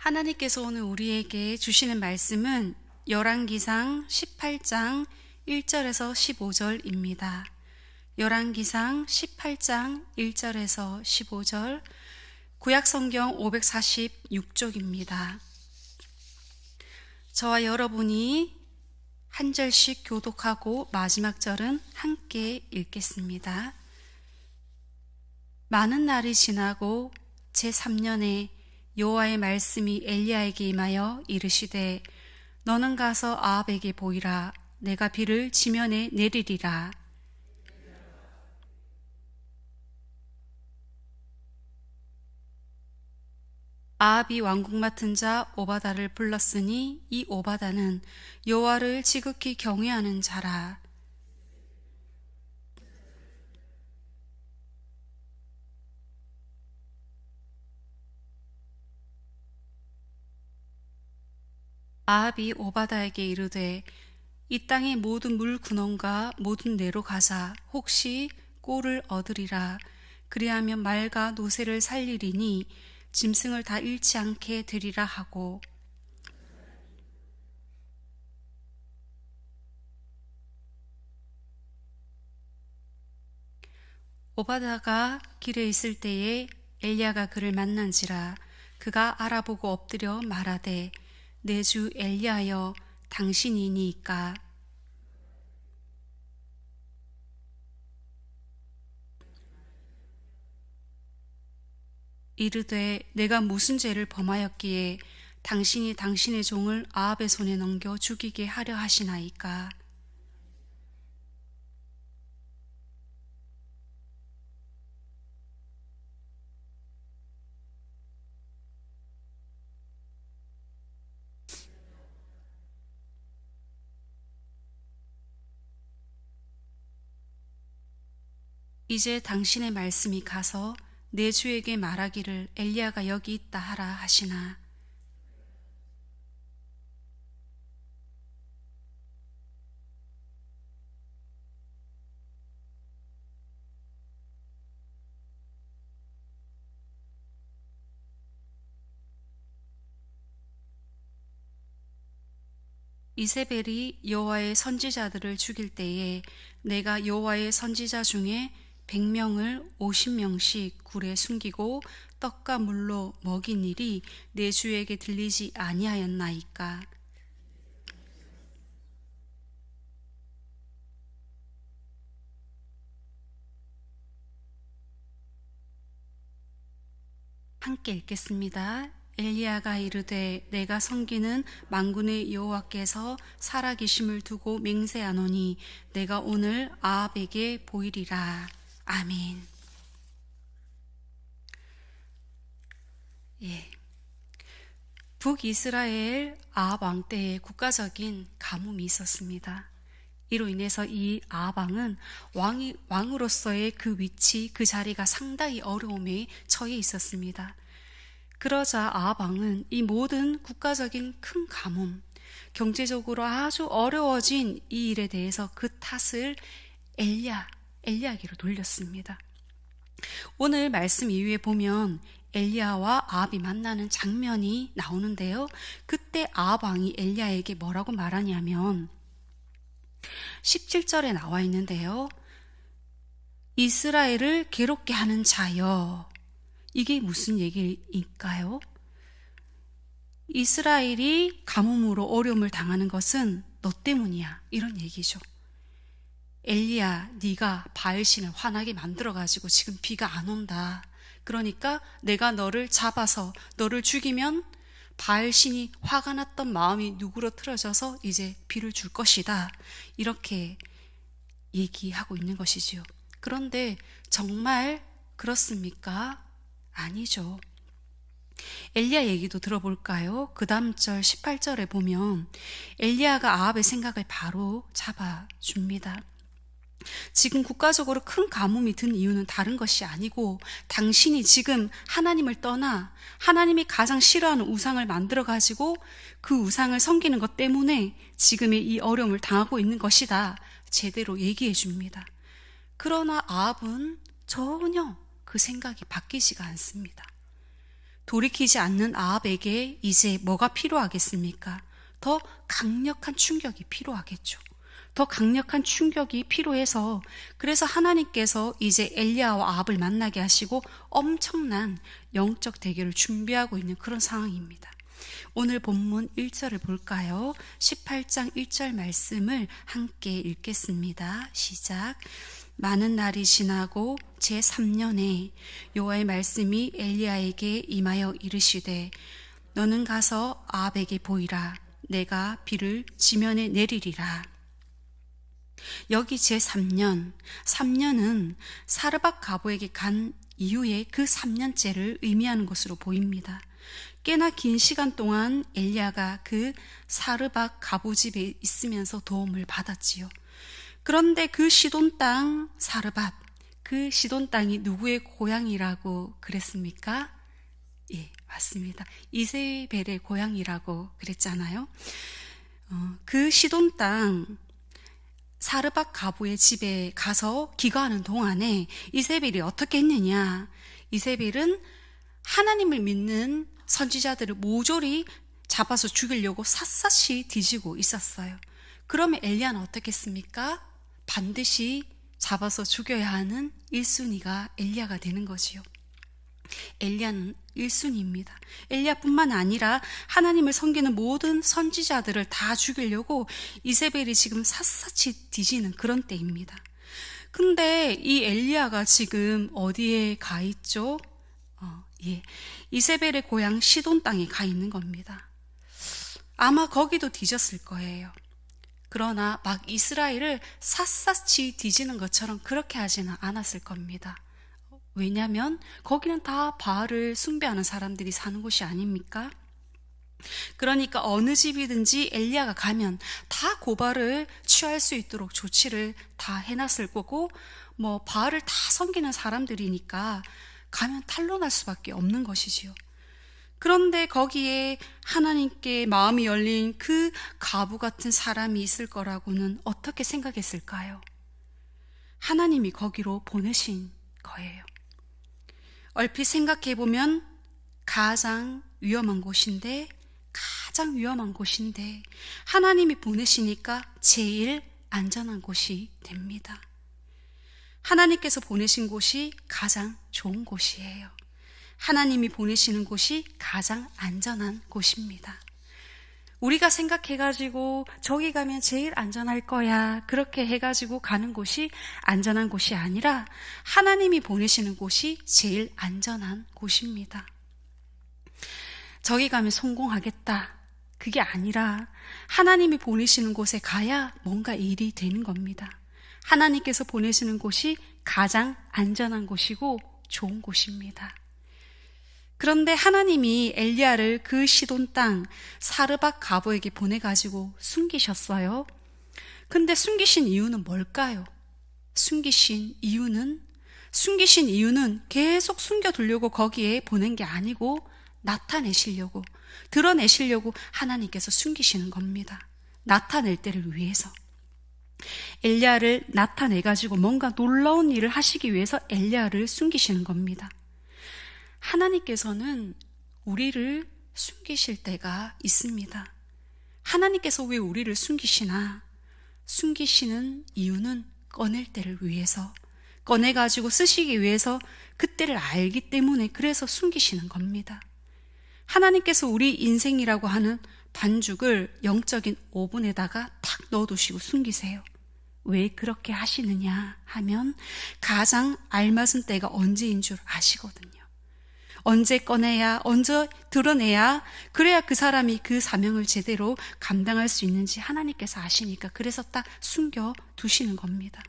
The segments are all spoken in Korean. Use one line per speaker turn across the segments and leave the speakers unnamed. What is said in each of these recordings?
하나님께서 오늘 우리에게 주시는 말씀은 열왕기상 18장 1절에서 15절입니다. 열왕기상 18장 1절에서 15절, 구약성경 546쪽입니다. 저와 여러분이 한 절씩 교독하고 마지막 절은 함께 읽겠습니다. 많은 날이 지나고 제3년에 여호와의 말씀이 엘리야에게 임하여 이르시되 너는 가서 아합에게 보이라. 내가 비를 지면에 내리리라. 아합이 왕궁 맡은 자 오바다를 불렀으니 이 오바다는 여호와를 지극히 경외하는 자라. 아합이 오바다에게 이르되 이 땅의 모든 물 근원과 모든 내로 가자. 혹시 꼴을 얻으리라. 그리하면 말과 노새를 살리리니 짐승을 다 잃지 않게 되리라 하고, 오바다가 길에 있을 때에 엘리야가 그를 만난지라. 그가 알아보고 엎드려 말하되 내 주 엘리야여 당신이니까. 이르되 내가 무슨 죄를 범하였기에 당신이 당신의 종을 아합의 손에 넘겨 죽이게 하려 하시나이까. 이제 당신의 말씀이 가서 내 주에게 말하기를 엘리야가 여기 있다 하라 하시나. 이세벨이 여호와의 선지자들을 죽일 때에 내가 여호와의 선지자 중에 100명을 50명씩 굴에 숨기고 떡과 물로 먹인 일이 내 주에게 들리지 아니하였나이까. 함께 읽겠습니다. 엘리야가 이르되 내가 섬기는 만군의 여호와께서 살아계심을 두고 맹세하노니 내가 오늘 아합에게 보이리라. 아멘. 북이스라엘 아합 왕 때에 국가적인 가뭄이 있었습니다. 이로 인해서 이 아합 왕은 왕으로서의 그 위치, 그 자리가 상당히 어려움에 처해 있었습니다. 그러자 아합 왕은 이 모든 국가적인 큰 가뭄, 경제적으로 아주 어려워진 이 일에 대해서 그 탓을 엘리야에게로 돌렸습니다. 오늘 말씀 이후에 보면 엘리야와 아합이 만나는 장면이 나오는데요. 그때 아합 왕이 엘리야에게 뭐라고 말하냐면 17절에 나와 있는데요. 이스라엘을 괴롭게 하는 자여. 이게 무슨 얘기일까요? 이스라엘이 가뭄으로 어려움을 당하는 것은 너 때문이야. 이런 얘기죠. 엘리야, 네가 바알신을 화나게 만들어가지고 지금 비가 안 온다. 그러니까 내가 너를 잡아서 너를 죽이면 바알신이 화가 났던 마음이 누그러뜨려져서 이제 비를 줄 것이다. 이렇게 얘기하고 있는 것이지요. 그런데 정말 그렇습니까? 아니죠. 엘리야 얘기도 들어볼까요? 그 다음 절 18절에 보면 엘리야가 아합의 생각을 바로 잡아줍니다. 지금 국가적으로 큰 가뭄이 든 이유는 다른 것이 아니고 당신이 지금 하나님을 떠나 하나님이 가장 싫어하는 우상을 만들어가지고 그 우상을 섬기는 것 때문에 지금의 이 어려움을 당하고 있는 것이다. 제대로 얘기해 줍니다. 그러나 아합은 전혀 그 생각이 바뀌지가 않습니다. 돌이키지 않는 아합에게 이제 뭐가 필요하겠습니까? 더 강력한 충격이 필요하겠죠. 더 강력한 충격이 필요해서 그래서 하나님께서 이제 엘리야와 아합을 만나게 하시고 엄청난 영적 대결을 준비하고 있는 그런 상황입니다. 오늘 본문 1절을 볼까요? 18장 1절 말씀을 함께 읽겠습니다. 시작. 많은 날이 지나고 제3년에 여호와의 말씀이 엘리야에게 임하여 이르시되 너는 가서 아합에게 보이라. 내가 비를 지면에 내리리라. 여기 제3년, 3년은 사르밧 가보에게 간 이후에 그 3년째를 의미하는 것으로 보입니다. 꽤나 긴 시간 동안 엘리야가 그 사르밧 가보 집에 있으면서 도움을 받았지요. 그런데 그 시돈 땅 사르밧, 그 시돈 땅이 누구의 고향이라고 그랬습니까? 예, 맞습니다. 이세벨의 고향이라고 그랬잖아요. 그 시돈 땅 사르밧 가부의 집에 가서 기거하는 동안에 이세벨이 어떻게 했느냐? 이세벨은 하나님을 믿는 선지자들을 모조리 잡아서 죽이려고 샅샅이 뒤지고 있었어요. 그러면 엘리야는 어떻게 했습니까? 반드시 잡아서 죽여야 하는 1순위가 엘리야가 되는 거지요. 엘리야는 1순위입니다. 엘리야뿐만 아니라 하나님을 섬기는 모든 선지자들을 다 죽이려고 이세벨이 지금 샅샅이 뒤지는 그런 때입니다. 근데 이 엘리야가 지금 어디에 가 있죠? 이세벨의 고향 시돈 땅에 가 있는 겁니다. 아마 거기도 뒤졌을 거예요. 그러나 막 이스라엘을 샅샅이 뒤지는 것처럼 그렇게 하지는 않았을 겁니다. 왜냐하면 거기는 다 바알을 숭배하는 사람들이 사는 곳이 아닙니까? 그러니까 어느 집이든지 엘리야가 가면 다 고발을 취할 수 있도록 조치를 다 해놨을 거고 바알을 다 섬기는 사람들이니까 가면 탄로날 수밖에 없는 것이지요. 그런데 거기에 하나님께 마음이 열린 그 가부 같은 사람이 있을 거라고는 어떻게 생각했을까요? 하나님이 거기로 보내신 거예요. 얼핏 생각해보면 가장 위험한 곳인데 하나님이 보내시니까 제일 안전한 곳이 됩니다. 하나님께서 보내신 곳이 가장 좋은 곳이에요. 하나님이 보내시는 곳이 가장 안전한 곳입니다. 우리가 생각해가지고 저기 가면 제일 안전할 거야 그렇게 해가지고 가는 곳이 안전한 곳이 아니라 하나님이 보내시는 곳이 제일 안전한 곳입니다. 저기 가면 성공하겠다 그게 아니라 하나님이 보내시는 곳에 가야 뭔가 일이 되는 겁니다. 하나님께서 보내시는 곳이 가장 안전한 곳이고 좋은 곳입니다. 그런데 하나님이 엘리야를 그 시돈 땅 사르밧 가보에게 보내가지고 숨기셨어요. 근데 숨기신 이유는 뭘까요? 숨기신 이유는 계속 숨겨두려고 거기에 보낸 게 아니고 나타내시려고, 드러내시려고 하나님께서 숨기시는 겁니다. 나타낼 때를 위해서. 엘리야를 나타내가지고 뭔가 놀라운 일을 하시기 위해서 엘리야를 숨기시는 겁니다. 하나님께서는 우리를 숨기실 때가 있습니다. 하나님께서 왜 우리를 숨기시나? 숨기시는 이유는 꺼낼 때를 위해서, 꺼내가지고 쓰시기 위해서 그때를 알기 때문에 그래서 숨기시는 겁니다. 하나님께서 우리 인생이라고 하는 반죽을 영적인 오븐에다가 탁 넣어두시고 숨기세요. 왜 그렇게 하시느냐 하면 가장 알맞은 때가 언제인 줄 아시거든요. 언제 꺼내야, 언제 드러내야 그래야 그 사람이 그 사명을 제대로 감당할 수 있는지 하나님께서 아시니까 그래서 딱 숨겨두시는 겁니다.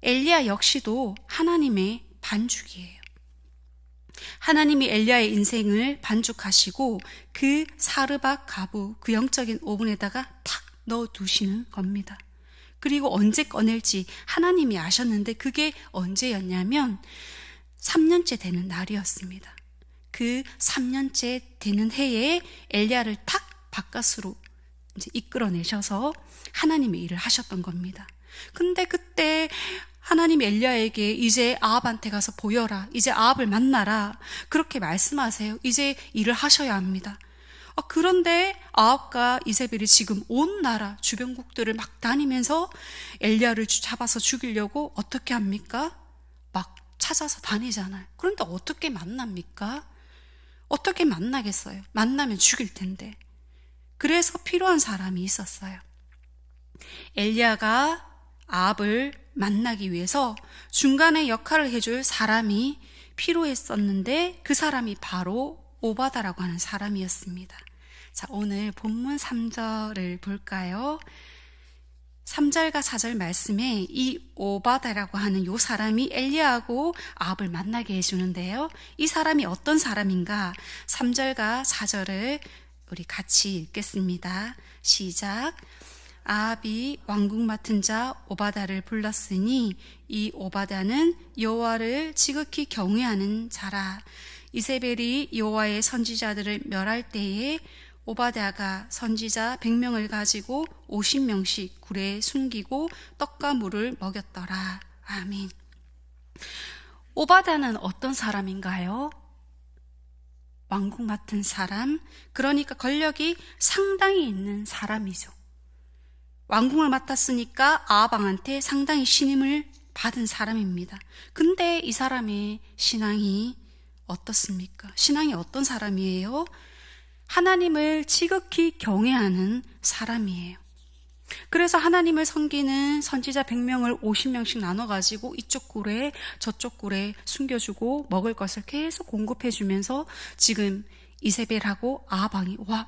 엘리야 역시도 하나님의 반죽이에요. 하나님이 엘리야의 인생을 반죽하시고 그 사르밧 가부, 그 영적인 오븐에다가 탁 넣어두시는 겁니다. 그리고 언제 꺼낼지 하나님이 아셨는데 그게 언제였냐면 3년째 되는 날이었습니다. 그 3년째 되는 해에 엘리야를 탁 바깥으로 이제 이끌어내셔서 하나님의 일을 하셨던 겁니다. 근데 그때 하나님 엘리야에게 이제 아합한테 가서 보여라, 이제 아합을 만나라, 그렇게 말씀하세요. 이제 일을 하셔야 합니다. 그런데 아합과 이세벨이 지금 온 나라 주변국들을 막 다니면서 엘리야를 잡아서 죽이려고 어떻게 합니까? 막 찾아서 다니잖아요. 그런데 어떻게 만납니까? 어떻게 만나겠어요? 만나면 죽일 텐데. 그래서 필요한 사람이 있었어요. 엘리야가 아합을 만나기 위해서 중간에 역할을 해줄 사람이 필요했었는데 그 사람이 바로 오바다라고 하는 사람이었습니다. 자, 오늘 본문 3절을 볼까요? 3절과 4절 말씀에 이 오바다라고 하는 이 사람이 엘리야하고 아합을 만나게 해주는데요. 이 사람이 어떤 사람인가? 3절과 4절을 우리 같이 읽겠습니다. 시작. 아합이 왕궁 맡은 자 오바다를 불렀으니 이 오바다는 여호와를 지극히 경외하는 자라. 이세벨이 여호와의 선지자들을 멸할 때에 오바다가 선지자 100명을 가지고 50명씩 굴에 숨기고 떡과 물을 먹였더라. 아멘. 오바다는 어떤 사람인가요? 왕궁 맡은 사람, 그러니까 권력이 상당히 있는 사람이죠. 왕궁을 맡았으니까 아합 왕한테 상당히 신임을 받은 사람입니다. 근데 이 사람의 신앙이 어떻습니까? 신앙이 어떤 사람이에요? 하나님을 지극히 경외하는 사람이에요. 그래서 하나님을 섬기는 선지자 100명을 50명씩 나눠가지고 이쪽 굴에 저쪽 굴에 숨겨주고 먹을 것을 계속 공급해주면서 지금 이세벨하고 아합 왕이 막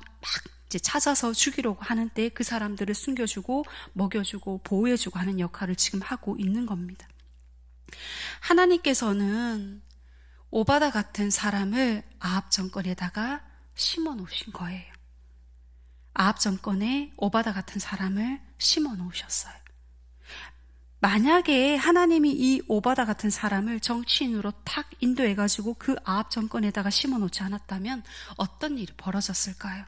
이제 찾아서 죽이려고 하는데 그 사람들을 숨겨주고 먹여주고 보호해주고 하는 역할을 지금 하고 있는 겁니다. 하나님께서는 오바다 같은 사람을 아합 정권에다가 심어 놓으신 거예요. 아합 정권에 오바다 같은 사람을 심어 놓으셨어요. 만약에 하나님이 이 오바다 같은 사람을 정치인으로 탁 인도해가지고 그 아합 정권에다가 심어 놓지 않았다면 어떤 일이 벌어졌을까요?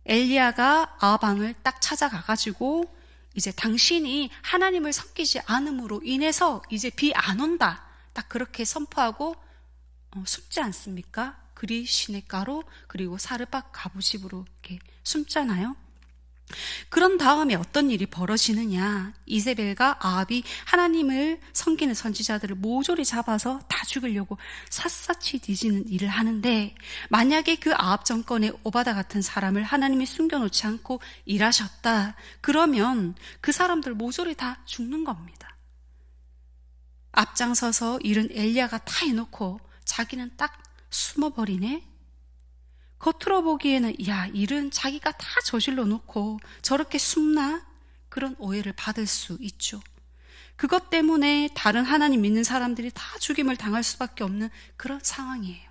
엘리야가 아합 왕을 딱 찾아가가지고 이제 당신이 하나님을 섬기지 않음으로 인해서 이제 비 안 온다, 딱 그렇게 선포하고 숨지 않습니까? 그리 시냇가로 그리고 사르밧 가부집으로 이렇게 숨잖아요. 그런 다음에 어떤 일이 벌어지느냐? 이세벨과 아합이 하나님을 섬기는 선지자들을 모조리 잡아서 다 죽이려고 샅샅이 뒤지는 일을 하는데, 만약에 그 아합 정권의 오바다 같은 사람을 하나님이 숨겨놓지 않고 일하셨다, 그러면 그 사람들 모조리 다 죽는 겁니다. 앞장서서 일은 엘리야가 다 해놓고 자기는 딱 숨어버리네? 겉으로 보기에는 야, 일은 자기가 다 저질러 놓고 저렇게 숨나? 그런 오해를 받을 수 있죠. 그것 때문에 다른 하나님 믿는 사람들이 다 죽임을 당할 수밖에 없는 그런 상황이에요.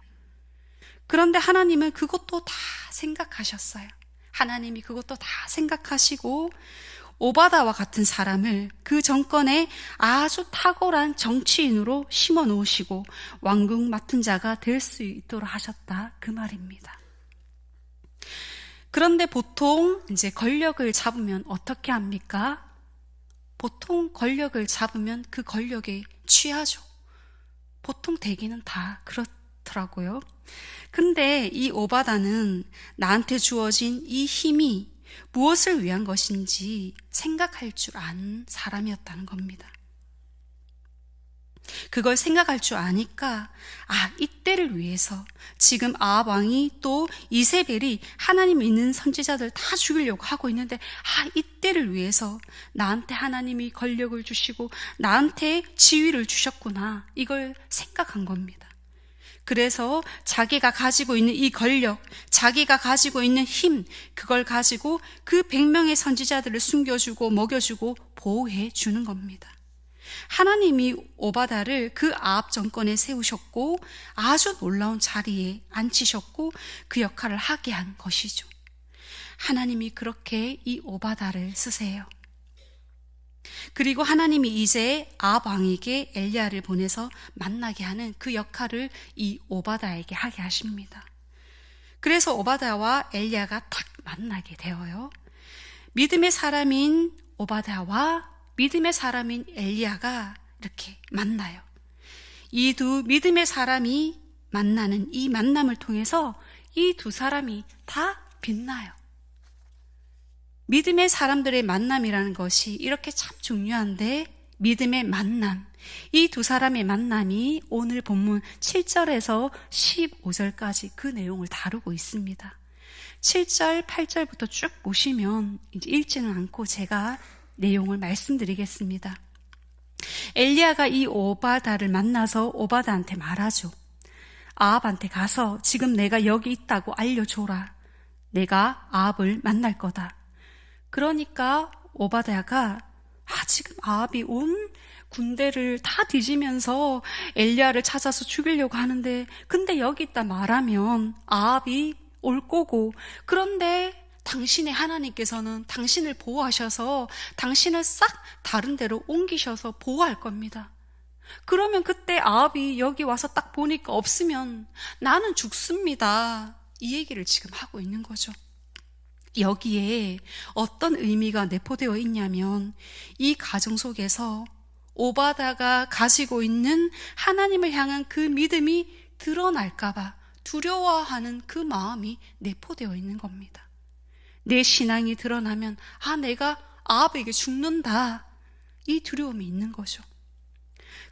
그런데 하나님은 그것도 다 생각하셨어요. 하나님이 그것도 다 생각하시고 오바다와 같은 사람을 그 정권에 아주 탁월한 정치인으로 심어 놓으시고 왕궁 맡은 자가 될 수 있도록 하셨다, 그 말입니다. 그런데 보통 이제 권력을 잡으면 어떻게 합니까? 보통 권력을 잡으면 그 권력에 취하죠. 보통 대개는 다 그렇더라고요. 근데 이 오바다는 나한테 주어진 이 힘이 무엇을 위한 것인지 생각할 줄 아는 사람이었다는 겁니다. 그걸 생각할 줄 아니까 이때를 위해서 지금 아합 왕이 또 이세벨이 하나님 믿는 선지자들 다 죽이려고 하고 있는데 이때를 위해서 나한테 하나님이 권력을 주시고 나한테 지위를 주셨구나, 이걸 생각한 겁니다. 그래서 자기가 가지고 있는 이 권력, 자기가 가지고 있는 힘, 그걸 가지고 그 100명의 선지자들을 숨겨주고 먹여주고 보호해 주는 겁니다. 하나님이 오바다를 그 아합 정권에 세우셨고 아주 놀라운 자리에 앉히셨고 그 역할을 하게 한 것이죠. 하나님이 그렇게 이 오바다를 쓰세요. 그리고 하나님이 이제 아합 왕에게 엘리야를 보내서 만나게 하는 그 역할을 이 오바다에게 하게 하십니다. 그래서 오바다와 엘리야가 딱 만나게 되어요. 믿음의 사람인 오바다와 믿음의 사람인 엘리야가 이렇게 만나요. 이 두 믿음의 사람이 만나는 이 만남을 통해서 이 두 사람이 다 빛나요. 믿음의 사람들의 만남이라는 것이 이렇게 참 중요한데, 믿음의 만남, 이 두 사람의 만남이 오늘 본문 7절에서 15절까지 그 내용을 다루고 있습니다. 7절, 8절부터 쭉 보시면 이제 읽지는 않고 제가 내용을 말씀드리겠습니다. 엘리야가 이 오바다를 만나서 오바다한테 말하죠. 아합한테 가서 지금 내가 여기 있다고 알려줘라. 내가 아합을 만날 거다. 그러니까 오바다가 지금 아합이 온 군대를 다 뒤지면서 엘리야를 찾아서 죽이려고 하는데, 근데 여기 있다 말하면 아합이 올 거고, 그런데 당신의 하나님께서는 당신을 보호하셔서 당신을 싹 다른 데로 옮기셔서 보호할 겁니다. 그러면 그때 아합이 여기 와서 딱 보니까 없으면 나는 죽습니다. 이 얘기를 지금 하고 있는 거죠. 여기에 어떤 의미가 내포되어 있냐면, 이 가정 속에서 오바다가 가지고 있는 하나님을 향한 그 믿음이 드러날까봐 두려워하는 그 마음이 내포되어 있는 겁니다. 내 신앙이 드러나면 내가 아합에게 죽는다, 이 두려움이 있는 거죠.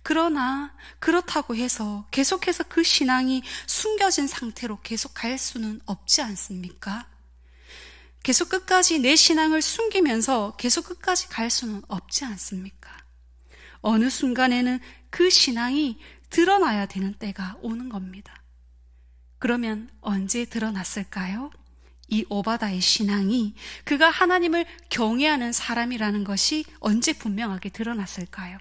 그러나 그렇다고 해서 계속해서 그 신앙이 숨겨진 상태로 계속 갈 수는 없지 않습니까? 계속 끝까지 내 신앙을 숨기면서 계속 끝까지 갈 수는 없지 않습니까? 어느 순간에는 그 신앙이 드러나야 되는 때가 오는 겁니다. 그러면 언제 드러났을까요? 이 오바다의 신앙이, 그가 하나님을 경외하는 사람이라는 것이 언제 분명하게 드러났을까요?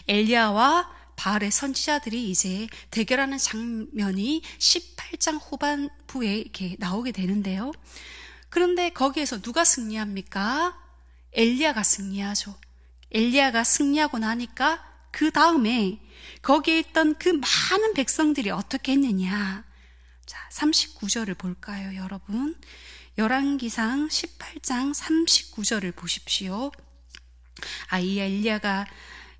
엘리야와 바알의 선지자들이 이제 대결하는 장면이 18장 후반부에 이렇게 나오게 되는데요. 그런데 거기에서 누가 승리합니까? 엘리야가 승리하죠. 엘리야가 승리하고 나니까 그 다음에 거기에 있던 그 많은 백성들이 어떻게 했느냐. 자, 39절을 볼까요, 여러분? 열왕기상 18장 39절을 보십시오. 이 엘리야가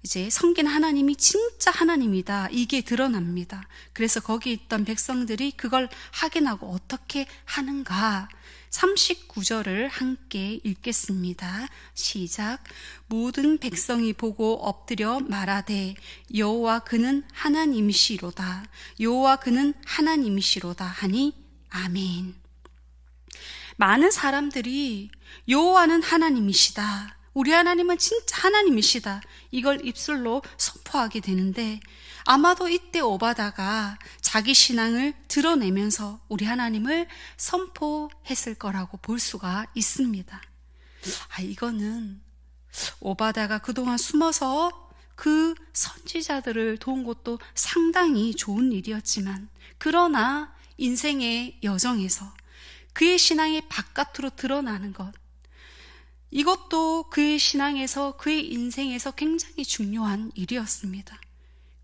이제 섬긴 하나님이 진짜 하나님이다, 이게 드러납니다. 그래서 거기 있던 백성들이 그걸 확인하고 어떻게 하는가. 39절을 함께 읽겠습니다. 시작. 모든 백성이 보고 엎드려 말하되 여호와 그는 하나님이시로다. 여호와 그는 하나님이시로다 하니 아멘. 많은 사람들이 여호와는 하나님이시다, 우리 하나님은 진짜 하나님이시다, 이걸 입술로 선포하게 되는데, 아마도 이때 오바다가 자기 신앙을 드러내면서 우리 하나님을 선포했을 거라고 볼 수가 있습니다. 이거는 오바다가 그동안 숨어서 그 선지자들을 도운 것도 상당히 좋은 일이었지만, 그러나 인생의 여정에서 그의 신앙이 바깥으로 드러나는 것, 이것도 그의 신앙에서, 그의 인생에서 굉장히 중요한 일이었습니다.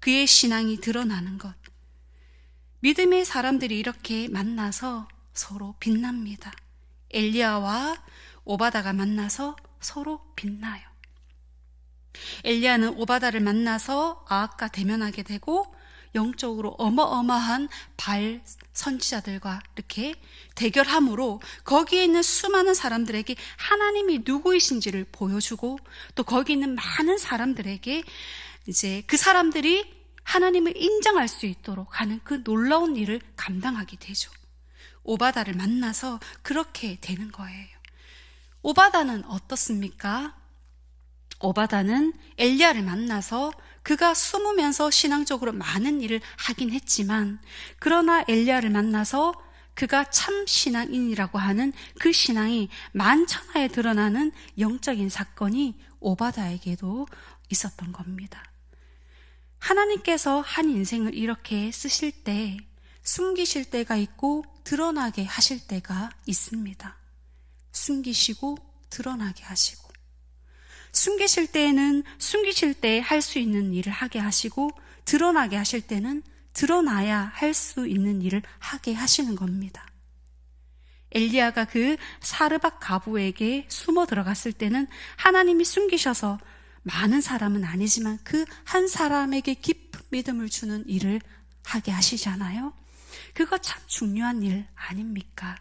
그의 신앙이 드러나는 것. 믿음의 사람들이 이렇게 만나서 서로 빛납니다. 엘리야와 오바다가 만나서 서로 빛나요. 엘리야는 오바다를 만나서 아합과 대면하게 되고, 영적으로 어마어마한 바알 선지자들과 이렇게 대결함으로 거기에 있는 수많은 사람들에게 하나님이 누구이신지를 보여주고, 또 거기 있는 많은 사람들에게 이제 그 사람들이 하나님을 인정할 수 있도록 하는 그 놀라운 일을 감당하게 되죠. 오바다를 만나서 그렇게 되는 거예요. 오바다는 어떻습니까? 오바다는 엘리야를 만나서 그가 숨으면서 신앙적으로 많은 일을 하긴 했지만, 그러나 엘리야를 만나서 그가 참 신앙인이라고 하는 그 신앙이 만천하에 드러나는 영적인 사건이 오바다에게도 있었던 겁니다. 하나님께서 한 인생을 이렇게 쓰실 때 숨기실 때가 있고 드러나게 하실 때가 있습니다. 숨기시고 드러나게 하시고, 숨기실 때에는 숨기실 때 할 수 있는 일을 하게 하시고, 드러나게 하실 때는 드러나야 할 수 있는 일을 하게 하시는 겁니다. 엘리야가 그 사르밧 가부에게 숨어 들어갔을 때는 하나님이 숨기셔서 많은 사람은 아니지만 그 한 사람에게 깊은 믿음을 주는 일을 하게 하시잖아요. 그거 참 중요한 일 아닙니까?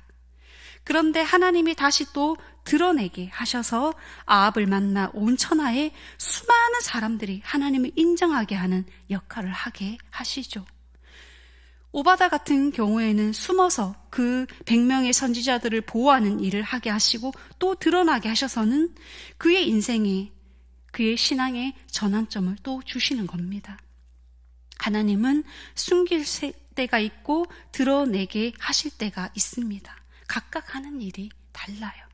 그런데 하나님이 다시 또 드러내게 하셔서 아합을 만나 온 천하에 수많은 사람들이 하나님을 인정하게 하는 역할을 하게 하시죠. 오바다 같은 경우에는 숨어서 그 100명의 선지자들을 보호하는 일을 하게 하시고 또 드러나게 하셔서는 그의 인생에, 그의 신앙의 전환점을 또 주시는 겁니다. 하나님은 숨길 때가 있고 드러내게 하실 때가 있습니다. 각각 하는 일이 달라요.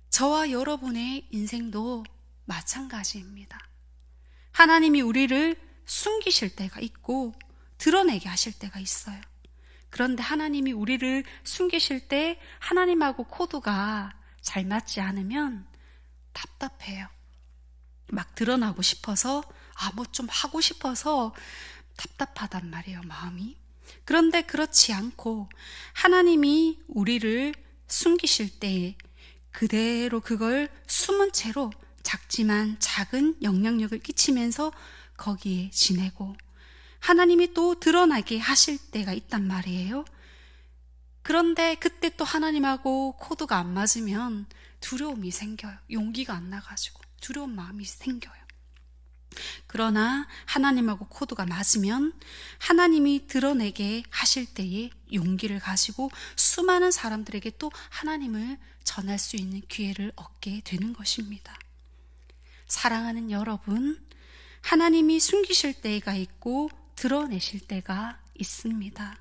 저와 여러분의 인생도 마찬가지입니다. 하나님이 우리를 숨기실 때가 있고 드러내게 하실 때가 있어요. 그런데 하나님이 우리를 숨기실 때 하나님하고 코드가 잘 맞지 않으면 답답해요. 막 드러나고 싶어서 뭐 좀 하고 싶어서 답답하단 말이에요, 마음이. 그런데 그렇지 않고 하나님이 우리를 숨기실 때 그대로 그걸 숨은 채로 작지만 작은 영향력을 끼치면서 거기에 지내고 하나님이 또 드러나게 하실 때가 있단 말이에요. 그런데 그때 또 하나님하고 코드가 안 맞으면 두려움이 생겨요. 용기가 안 나가지고 두려운 마음이 생겨요. 그러나 하나님하고 코드가 맞으면 하나님이 드러내게 하실 때에 용기를 가지고 수많은 사람들에게 또 하나님을 전할 수 있는 기회를 얻게 되는 것입니다. 사랑하는 여러분, 하나님이 숨기실 때가 있고 드러내실 때가 있습니다.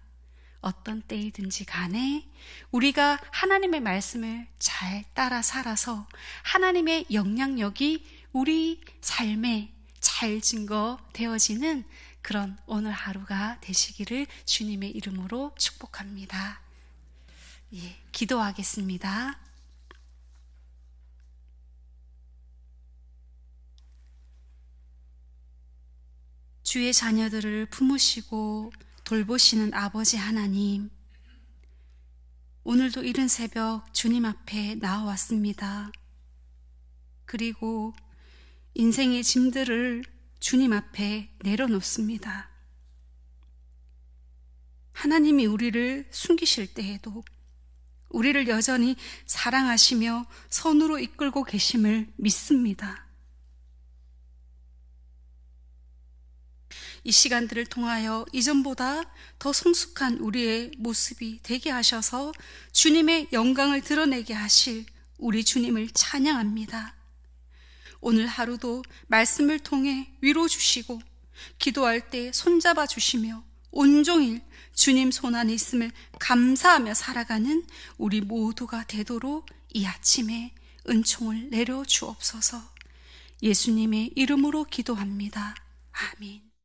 어떤 때이든지 간에 우리가 하나님의 말씀을 잘 따라 살아서 하나님의 영향력이 우리 삶에 잘 증거되어지는 그런 오늘 하루가 되시기를 주님의 이름으로 축복합니다. 기도하겠습니다. 주의 자녀들을 품으시고 돌보시는 아버지 하나님, 오늘도 이른 새벽 주님 앞에 나와왔습니다. 그리고 인생의 짐들을 주님 앞에 내려놓습니다. 하나님이 우리를 숨기실 때에도 우리를 여전히 사랑하시며 선으로 이끌고 계심을 믿습니다. 이 시간들을 통하여 이전보다 더 성숙한 우리의 모습이 되게 하셔서 주님의 영광을 드러내게 하실 우리 주님을 찬양합니다. 오늘 하루도 말씀을 통해 위로 주시고 기도할 때 손잡아 주시며 온종일 주님 손안에 있음을 감사하며 살아가는 우리 모두가 되도록 이 아침에 은총을 내려 주옵소서. 예수님의 이름으로 기도합니다. 아멘.